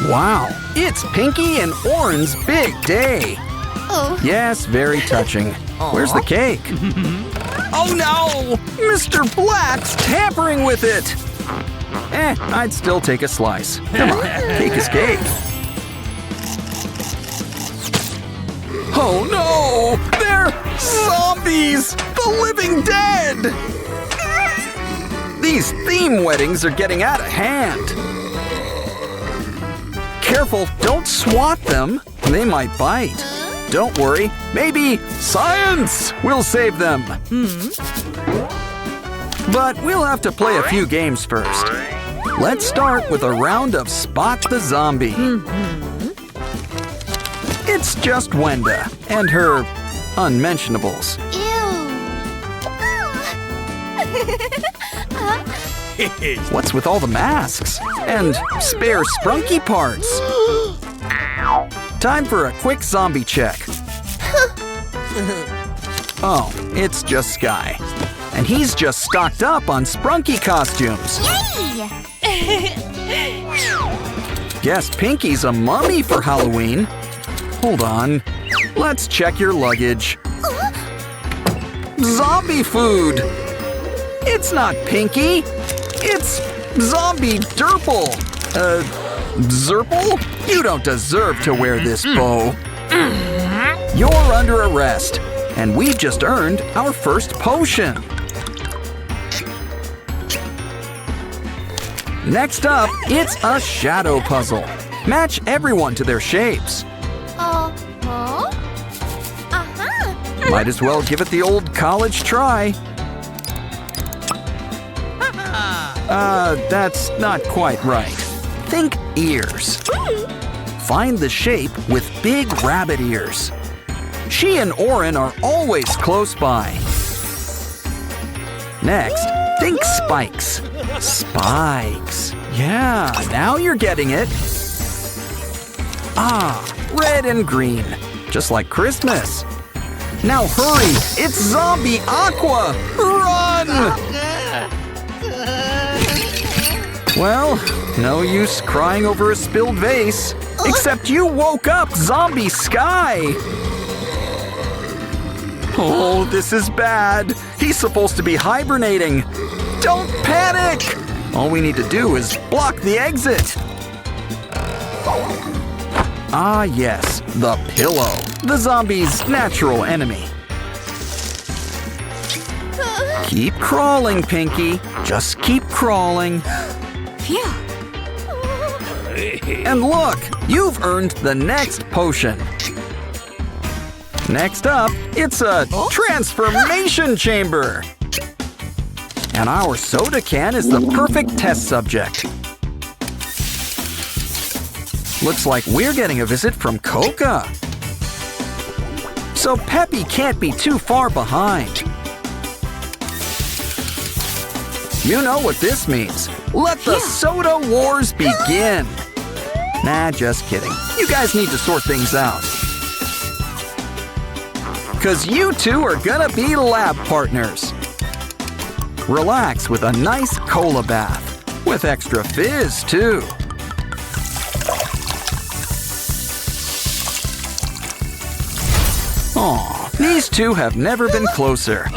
Wow, it's Pinki and Oren's big day. Oh. Yes, very touching. Where's the cake? Oh no! Mr. Black's tampering with it! I'd still take a slice. Come on, cake is cake. Oh no! They're zombies! The living dead! These theme weddings are getting out of hand. Careful, don't swat them. They might bite. Don't worry, maybe science will save them. But we'll have to play a few games first. Let's start with a round of Spot the Zombie. It's just Wenda and her unmentionables. Ew. What's with all the masks? And spare Sprunki parts? Time for a quick zombie check. Oh, it's just Sky. And he's just stocked up on Sprunki costumes. Yay! Guess Pinki's a mummy for Halloween. Hold on. Let's check your luggage. Zombie food! It's not Pinki. It's Zombie Derple. Zerple? You don't deserve to wear this bow. You're under arrest, and we've just earned our first potion. Next up, it's a shadow puzzle. Match everyone to their shapes. Might as well give it the old college try. That's not quite right. Think ears. Find the shape with big rabbit ears. She and Oren are always close by. Next, think spikes. Spikes. Yeah, now you're getting it. Ah, red and green. Just like Christmas. Now hurry, it's Zombie Aqua! Run! Well, no use crying over a spilled vase. Except you woke up Zombie Sky! Oh, this is bad. He's supposed to be hibernating. Don't panic! All we need to do is block the exit. Ah, yes, the pillow. The zombie's natural enemy. Keep crawling, Pinki. Just keep crawling. Phew. And look, you've earned the next potion. Next up, it's a transformation chamber. And our soda can is the perfect test subject. Looks like we're getting a visit from Coca. So Peppy can't be too far behind. You know what this means. Let the soda wars begin. Nah, just kidding. You guys need to sort things out. 'Cause you two are gonna be lab partners. Relax with a nice cola bath. With extra fizz, too. Aw, these two have never been closer.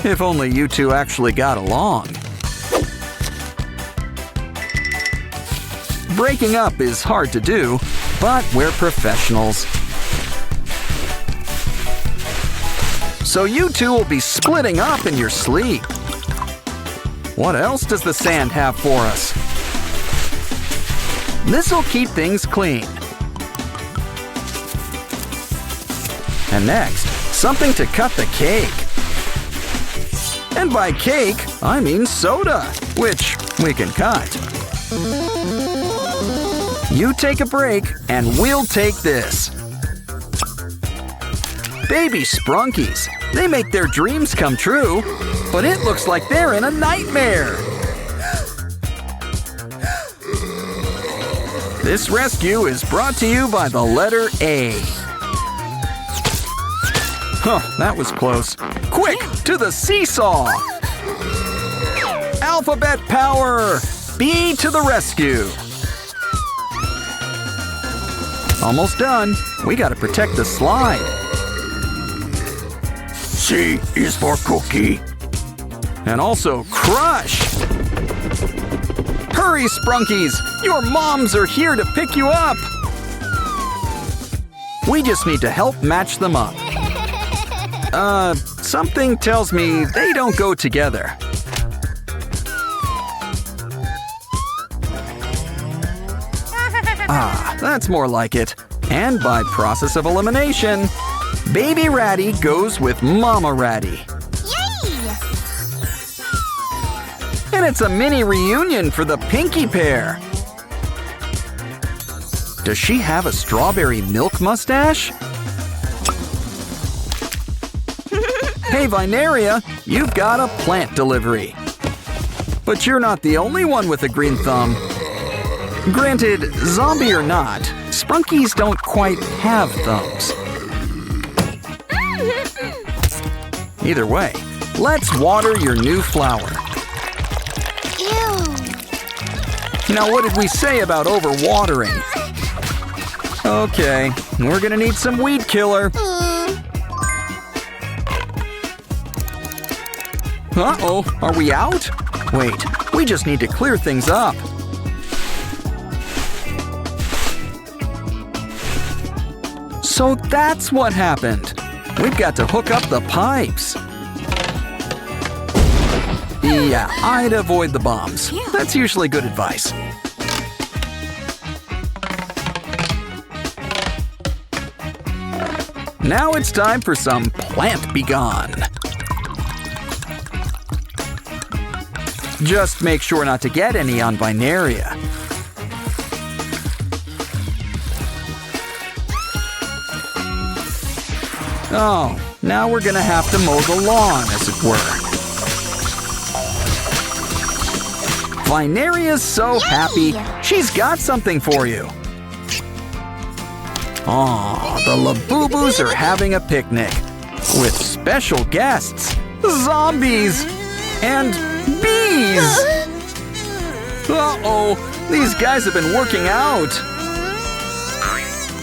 If only you two actually got along. Breaking up is hard to do, but we're professionals. So you two will be splitting up in your sleep. What else does the sand have for us? This'll keep things clean. And next, something to cut the cake. And by cake, I mean soda, which we can cut. You take a break, and we'll take this. Baby Sprunkies. They make their dreams come true, but it looks like they're in a nightmare. This rescue is brought to you by the letter A. Huh, that was close. Quick, to the seesaw! Alphabet power! B to the rescue! Almost done. We gotta protect the slide. C is for cookie. And also crush! Hurry, Sprunkies! Your moms are here to pick you up! We just need to help match them up. Something tells me they don't go together. Ah, that's more like it. And by process of elimination, Baby Ratty goes with Mama Ratty. Yay! And it's a mini reunion for the Pinki pair. Does she have a strawberry milk mustache? Hey, Vineria, you've got a plant delivery. But you're not the only one with a green thumb. Granted, zombie or not, Sprunkies don't quite have thumbs. Either way, let's water your new flower. Ew. Now, what did we say about overwatering? Okay, we're gonna need some weed killer. Uh-oh, are we out? Wait, we just need to clear things up. So that's what happened. We've got to hook up the pipes. Yeah, I'd avoid the bombs. That's usually good advice. Now it's time for some plant be gone. Just make sure not to get any on Vineria. Oh, now we're gonna have to mow the lawn, as it were. Vineria's so happy, she's got something for you. Aw, the Labubus are having a picnic with special guests, zombies, and bees. Uh-oh, these guys have been working out.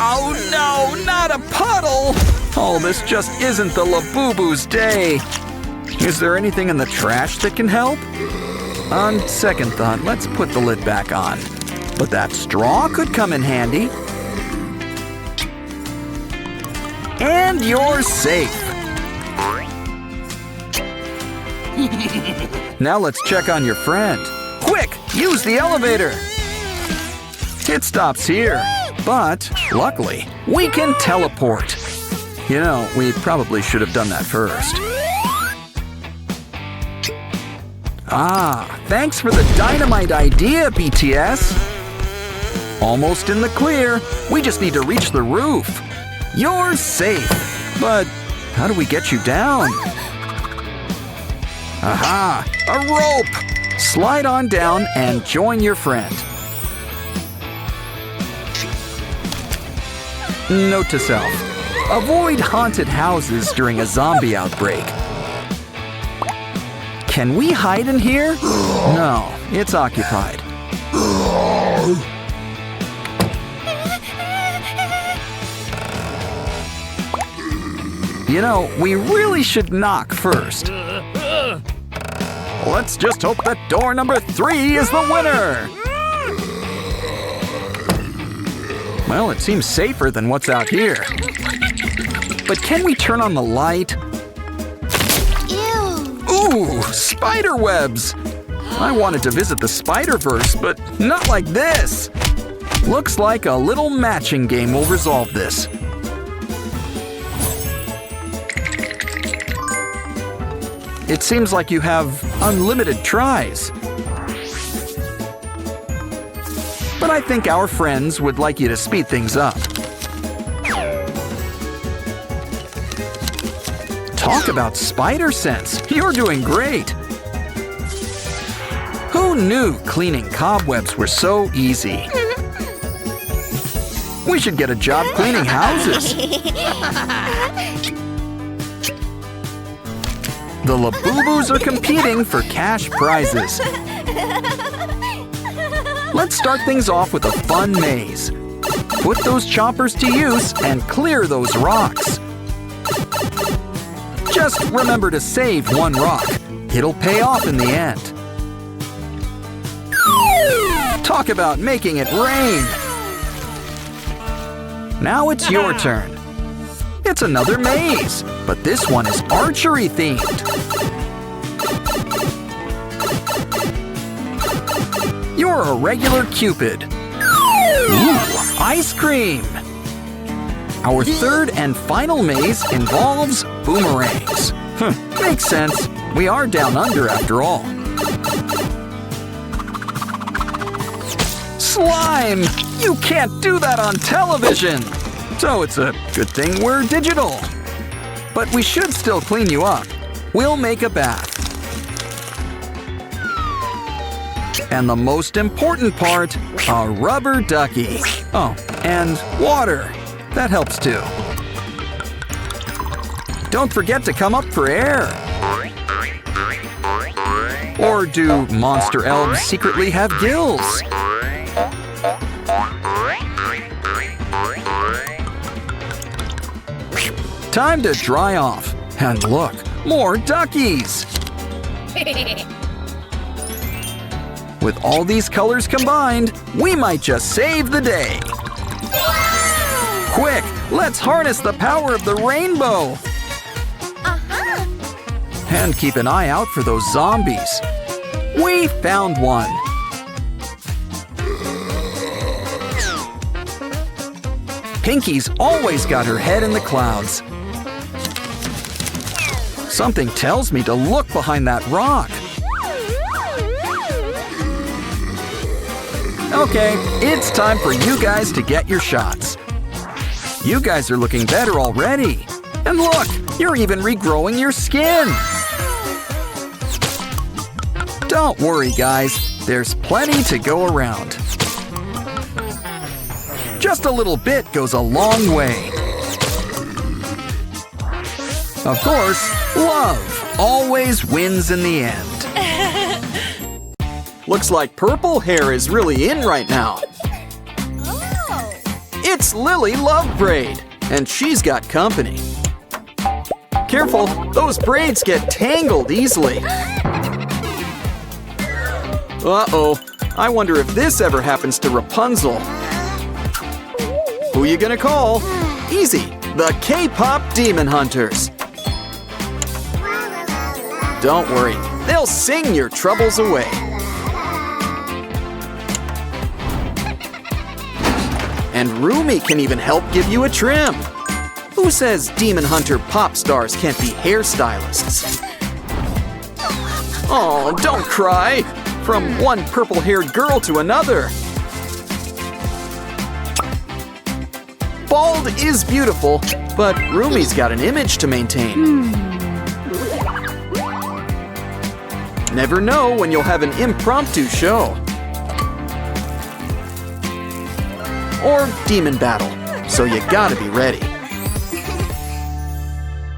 Oh no, not a puddle! Oh, this just isn't the Labubu's day. Is there anything in the trash that can help? On second thought, let's put the lid back on. But that straw could come in handy. And you're safe. Now let's check on your friend. Quick, use the elevator. It stops here, but luckily, we can teleport. You know, we probably should have done that first. Ah, thanks for the dynamite idea, BTS. Almost in the clear. We just need to reach the roof. You're safe. But how do we get you down? Aha, a rope. Slide on down and join your friend. Note to self. Avoid haunted houses during a zombie outbreak. Can we hide in here? No, it's occupied. You know, we really should knock first. Let's just hope that door number 3 is the winner. Well, it seems safer than what's out here. But can we turn on the light? Ew. Ooh, spider webs! I wanted to visit the Spider-Verse, but not like this. Looks like a little matching game will resolve this. It seems like you have unlimited tries. But I think our friends would like you to speed things up. Talk about spider sense. You're doing great. Who knew cleaning cobwebs were so easy? We should get a job cleaning houses. The Labubus are competing for cash prizes. Let's start things off with a fun maze. Put those choppers to use and clear those rocks. Just remember to save one rock. It'll pay off in the end. Talk about making it rain! Now it's your turn. It's another maze, but this one is archery themed. You're a regular Cupid. Ooh, ice cream! Our third and final maze involves boomerangs. Makes sense. We are down under after all. Slime! You can't do that on television! So it's a good thing we're digital. But we should still clean you up. We'll make a bath. And the most important part, a rubber ducky. Oh, and water. That helps too. Don't forget to come up for air. Or do monster elves secretly have gills? Time to dry off. And look, more duckies! With all these colors combined, we might just save the day. Quick, let's harness the power of the rainbow. And keep an eye out for those zombies. We found one. Pinky's always got her head in the clouds. Something tells me to look behind that rock. Okay, it's time for you guys to get your shots. You guys are looking better already. And look, you're even regrowing your skin. Don't worry, guys. There's plenty to go around. Just a little bit goes a long way. Of course, love always wins in the end. Looks like purple hair is really in right now. Oh. It's Lily Love Braid, and she's got company. Careful, those braids get tangled easily. Uh-oh, I wonder if this ever happens to Rapunzel. Who you gonna call? Easy, the K-pop Demon Hunters. Don't worry, they'll sing your troubles away. And Rumi can even help give you a trim. Who says Demon Hunter pop stars can't be hairstylists? Oh, don't cry! From one purple-haired girl to another. Bald is beautiful, but Rumi's got an image to maintain. Never know when you'll have an impromptu show. Or demon battle, so you gotta be ready.